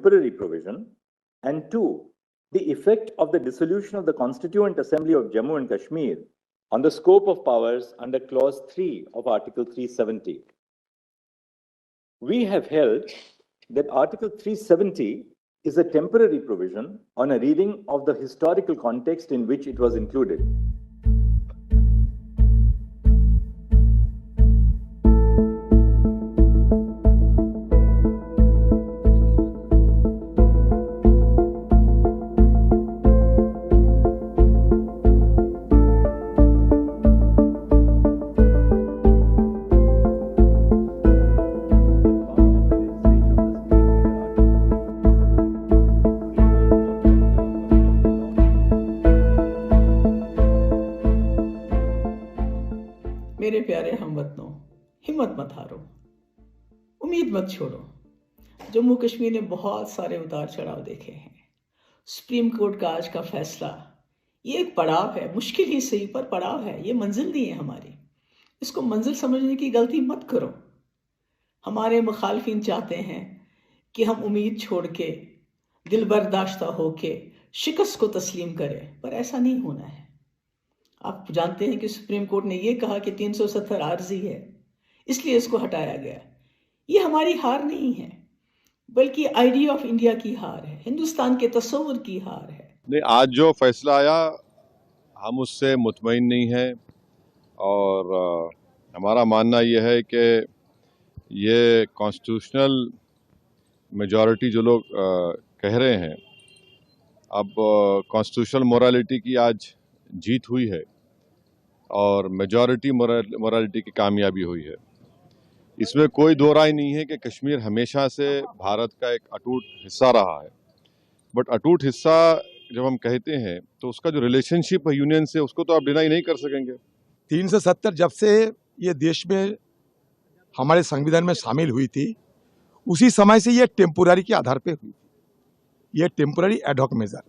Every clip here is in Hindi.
temporary provision, and 2, the effect of the dissolution of the Constituent Assembly of Jammu and Kashmir on the scope of powers under Clause 3 of Article 370. We have held that Article 370 is a temporary provision on a reading of the historical context in which it was included. मेरे प्यारे हमवतनों, हिम्मत मत हारो, उम्मीद मत छोड़ो। जम्मू कश्मीर ने बहुत सारे उतार चढ़ाव देखे हैं। सुप्रीम कोर्ट का आज का फैसला ये एक पड़ाव है, मुश्किल ही सही पर पड़ाव है। ये मंजिल नहीं है हमारी, इसको मंजिल समझने की गलती मत करो। हमारे मुखालफिन चाहते हैं कि हम उम्मीद छोड़ के, दिल बर्दाश्ता होके शिकस्त को तस्लीम करें, पर ऐसा नहीं होना है। आप जानते हैं कि सुप्रीम कोर्ट ने यह कहा कि 370 आर्जी है, इसलिए इसको हटाया गया। ये हमारी हार नहीं है, बल्कि आइडिया ऑफ इंडिया की हार है, हिंदुस्तान के तस्वुर की हार है। नहीं, आज जो फैसला आया हम उससे मुतमईन नहीं हैं और हमारा मानना यह है कि ये कॉन्स्टिट्यूशनल मेजॉरिटी जो लोग कह रहे हैं, अब कॉन्स्टिट्यूशनल मोरालिटी की आज जीत हुई है और मेजॉरिटी मोरालिटी की कामयाबी हुई है। इसमें कोई दो राय नहीं है कि कश्मीर हमेशा से भारत का एक अटूट हिस्सा रहा है। बट अटूट हिस्सा जब हम कहते हैं तो उसका जो रिलेशनशिप है यूनियन से, उसको तो आप डिनाई नहीं कर सकेंगे। 370 जब से ये देश में हमारे संविधान में शामिल हुई थी, उसी समय से ये टेम्पोररी के आधार पे हुई थी, ये टेम्पोररी एडहॉक मेजर।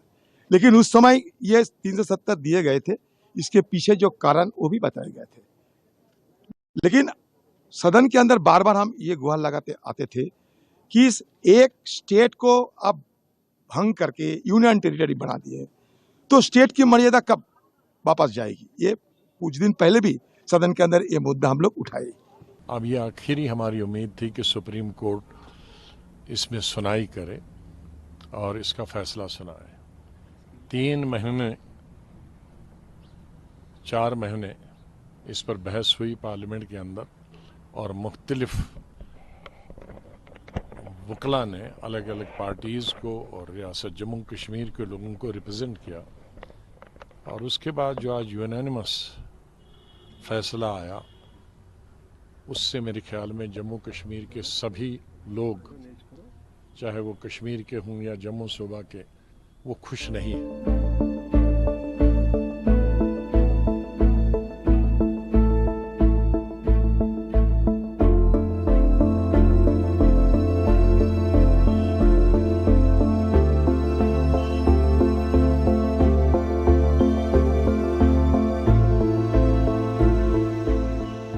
लेकिन उस समय ये 370 दिए गए थे, इसके पीछे जो कारण वो भी बताए गए थे। लेकिन सदन के अंदर बार बार हम ये गुहार लगाते आते थे कि इस एक स्टेट को अब भंग करके यूनियन टेरिटरी बना दिए तो स्टेट की मर्यादा कब वापस जाएगी। ये कुछ दिन पहले भी सदन के अंदर ये मुद्दा हम लोग उठाए। अब ये आखिरी हमारी उम्मीद थी कि सुप्रीम कोर्ट इसमें सुनाई करे और इसका फैसला सुनाए। 3 महीने 4 महीने इस पर बहस हुई पार्लियामेंट के अंदर और मुख्तलिफ वकला ने अलग अलग पार्टीज़ को और रियासत जम्मू कश्मीर के लोगों को रिप्रेजेंट किया और उसके बाद जो आज यूनानिमस फैसला आया, उससे मेरे ख्याल में जम्मू कश्मीर के सभी लोग, चाहे वो कश्मीर के हों या जम्मू सूबा के, वो खुश नहीं है।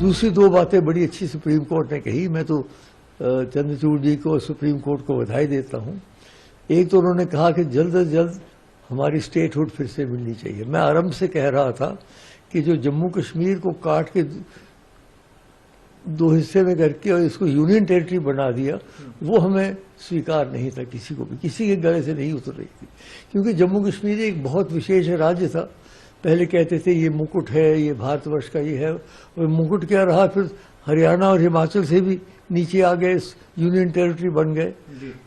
दूसरी 2 बातें बड़ी अच्छी सुप्रीम कोर्ट ने कही। मैं तो चंद्रचूड़ जी को, सुप्रीम कोर्ट को बधाई देता हूं। एक तो उन्होंने कहा कि जल्द से जल्द हमारी स्टेटहुड फिर से मिलनी चाहिए। मैं आरंभ से कह रहा था कि जो जम्मू कश्मीर को काट के 2 हिस्से में करके और इसको यूनियन टेरिटरी बना दिया, वो हमें स्वीकार नहीं था, किसी को भी, किसी के गले से नहीं उतर रही थी। क्योंकि जम्मू कश्मीर एक बहुत विशेष राज्य था। पहले कहते थे ये मुकुट है, ये भारतवर्ष का ये है, और मुकुट क्या रहा, फिर हरियाणा और हिमाचल से भी नीचे आ गए, यूनियन टेरिटरी बन गए।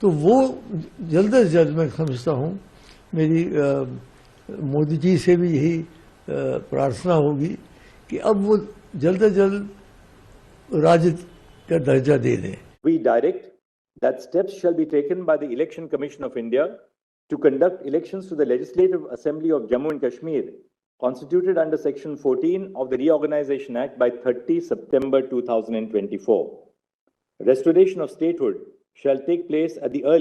तो वो जल्द से जल्द, मैं समझता हूँ, मेरी मोदी जी से भी यही प्रार्थना होगी कि अब वो जल्द से जल्द राज्य का दर्जा दे दें। We direct that steps shall be taken by the Election Commission of India to conduct elections to the Legislative Assembly of Jammu and Kashmir, constituted under Section 14 of the Reorganization Act by 30 September 2024. Restoration of statehood shall take place at the earliest